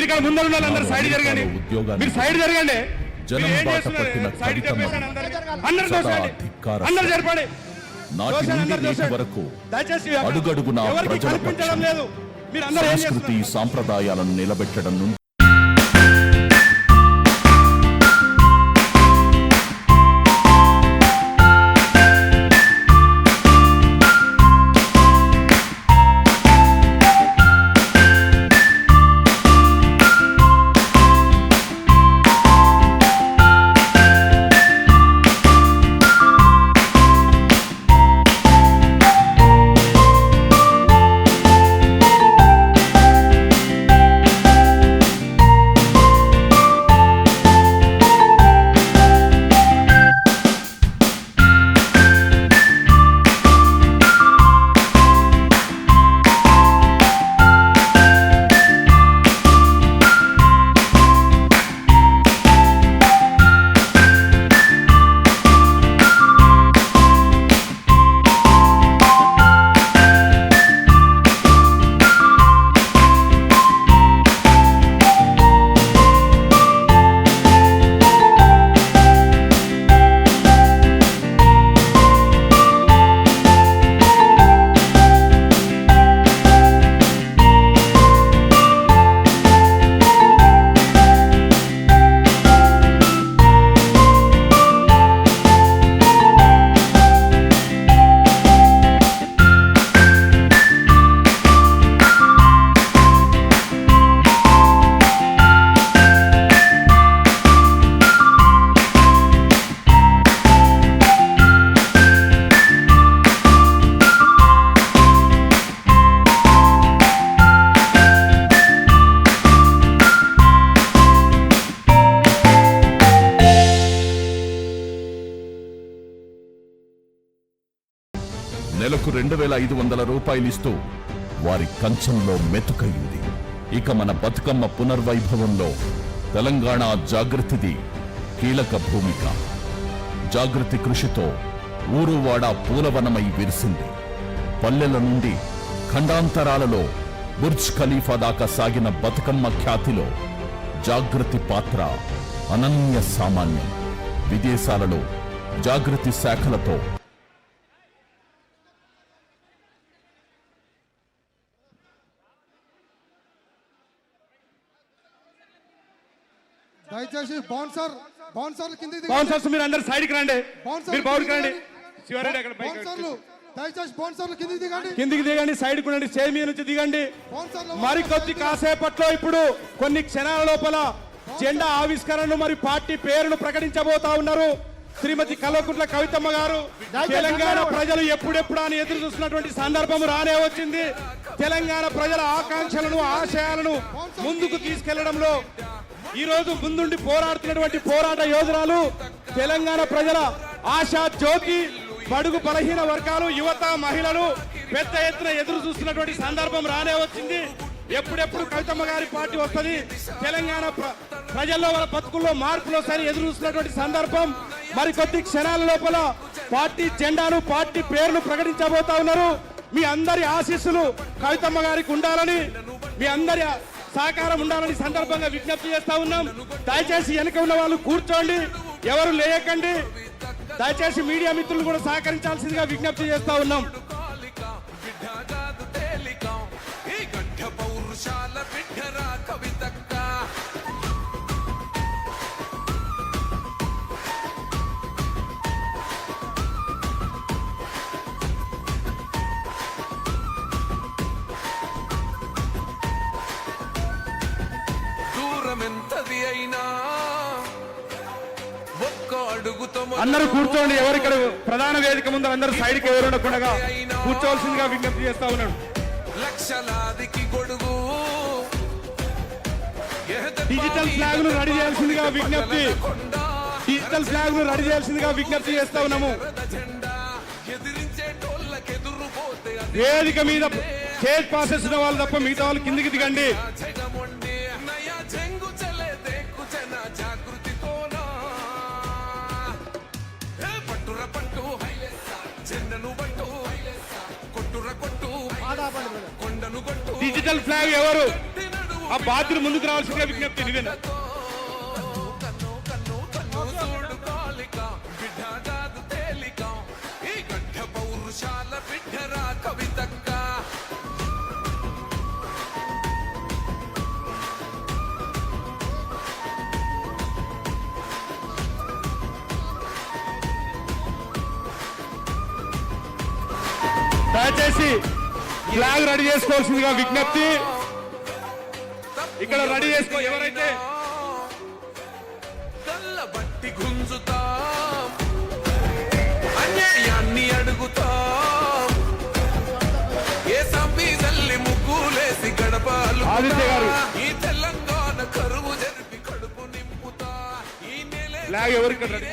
ఇక్కడ ముందర ఉండాలి, అందరు సైడ్ జరగండి, మీరు సైడ్ జరగండి. జనం బాట పట్టిన కవితమ్మ అందరు జరపండి. నాటి నుండి నేటి వరకు అడుగడుగునా ప్రజల పక్షం సంస్కృతి సాంప్రదాయాలను నిలబెట్టడం నుండి నెలకు 2,500 రూపాయలిస్తూ వారి కంచంలో మెతుకయింది. ఇక మన బతుకమ్మ పునర్వైభవంలో తెలంగాణ జాగృతిది కీలక భూమిక. జాగృతి కృషితో ఊరువాడ పూలవనమై విరిసింది. పల్లెల నుండి ఖండాంతరాలలో బుర్జ్ ఖలీఫా దాకా సాగిన బతుకమ్మ ఖ్యాతిలో జాగృతి పాత్ర అనన్య సామాన్యం. విదేశాలలో జాగృతి శాఖలతో దయచేసి బౌన్సర్లు కిందికి బౌన్సర్స్ మీరు అందరూ సైడ్కి రండి, మీరు బౌన్కి రండి. శివారెడ్డి అక్కడ బౌన్సర్లు దయచేసి బౌన్సర్లు కిందికి దిగండి, కిందికి దిగండి, సైడ్కి రండి, స్టేజ్ మీద నుంచి దిగండి. మరి కొద్ది కాసేపట్లో ఇప్పుడు కొన్ని క్షణాల లోపల జెండా ఆవిష్కరణను మరి పార్టీ పేరును ప్రకటించబోతా ఉన్నారు శ్రీమతి కల్వకుంట్ల కవితమ్మ గారు. తెలంగాణ ప్రజలు ఎప్పుడెప్పుడు అని ఎదురు చూస్తున్నటువంటి సందర్భం రానే వచ్చింది. తెలంగాణ ప్రజల ఆకాంక్షలను ఆశయాలను ముందుకు తీసుకెళ్లడంలో ఈ రోజు ముందుండి పోరాడుతున్నటువంటి పోరాట యోధురాలు, తెలంగాణ ప్రజల ఆశా జ్యోతి, బడుగు బలహీన వర్గాలు, యువత, మహిళలు పెద్ద ఎత్తున ఎదురు చూస్తున్నటువంటి సందర్భం రానే వచ్చింది. ఎప్పుడెప్పుడు కవితమ్మ గారి పార్టీ వస్తుంది, తెలంగాణ ప్రజల్లో వాళ్ళ బతుకుల్లో మార్పులు వస్తాయని ఎదురు చూస్తున్నటువంటి సందర్భం. మరి కొద్ది క్షణాల లోపల పార్టీ జెండాను, పార్టీ పేరును ప్రకటించబోతా ఉన్నారు. మీ అందరి ఆశీస్సులు కవితమ్మ గారికి ఉండాలని, మీ అందరి సహకారం ఉండాలని సందర్భంగా విజ్ఞప్తి చేస్తా ఉన్నాం. దయచేసి వెనక ఉన్న వాళ్ళు కూర్చోండి, ఎవరు లేయకండి. దయచేసి మీడియా మిత్రులు కూడా సహకరించాల్సిందిగా విజ్ఞప్తి చేస్తా ఉన్నాం. అందరూ కూర్చోండి, ఎవరు ఇక్కడ ప్రధాన వేదిక ముందు అందరూ సైడ్కి ఎవరు ఉండకుండా కూర్చోవలసిందిగా విజ్ఞప్తి చేస్తా ఉన్నాడు. లక్షలాదికి గొడుగు డిజిటల్ ఫ్లాగ్ ను రెడీ చేయాల్సిందిగా విజ్ఞప్తి, డిజిటల్ ఫ్లాగ్ ను రెడీ చేయాల్సిందిగా విజ్ఞప్తి చేస్తా ఉన్నాము. వేదిక మీద స్టేజ్ పాస్ చేసిన వాళ్ళు తప్ప మిగతా వాళ్ళు కిందికి దిగండి. డిజిటల్ ఫ్లాగ్ ఎవరు ఆ బాధ్యులు ముందుకు రావాల్సిందిగా విజ్ఞప్తి. నివేన దయచేసి ఫ్లాగ్ రెడీ చేసుకోవాల్సిందిగా విజ్ఞప్తి. ఇక్కడ రెడీ చేసుకో. ఎవరైతే బట్టి గుంజుతాం, అన్యాయాన్ని అడుగుతాం, ఏ సంపి తల్లి ముగ్గులేసి గడపాలు ఆదిత్య గారు. ఈ తెలంగాణ కరువు జరిపి కడుపు నింపుతా. ఈ నెల ఫ్లాగ్ ఎవరికి రెడీ?